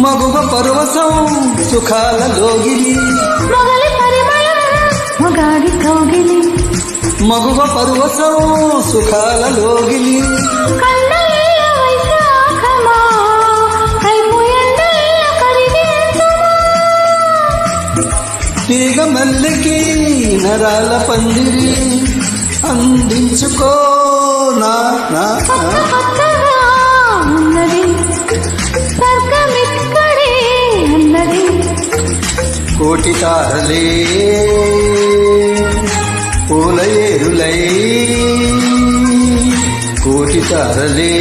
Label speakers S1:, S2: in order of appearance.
S1: మగువ పరవశం సుఖాల లోగిలి
S2: మొగలి పరిమళం మొగాడి కౌగిలి
S1: మగువ పరవశం సుఖాల లోగిలి
S2: కన్నయ్య వైశాఖమా కైపు ఎండయ్య కరిగేసమా
S1: తీగ మల్లికి నరాల పందిరి అందించుకో నా నా
S2: కొత్తగా ఉన్నది స్వర్గమిక్కడే ఉన్నది
S1: కోటి తారలే పూల ఏరులై కోటి తారలే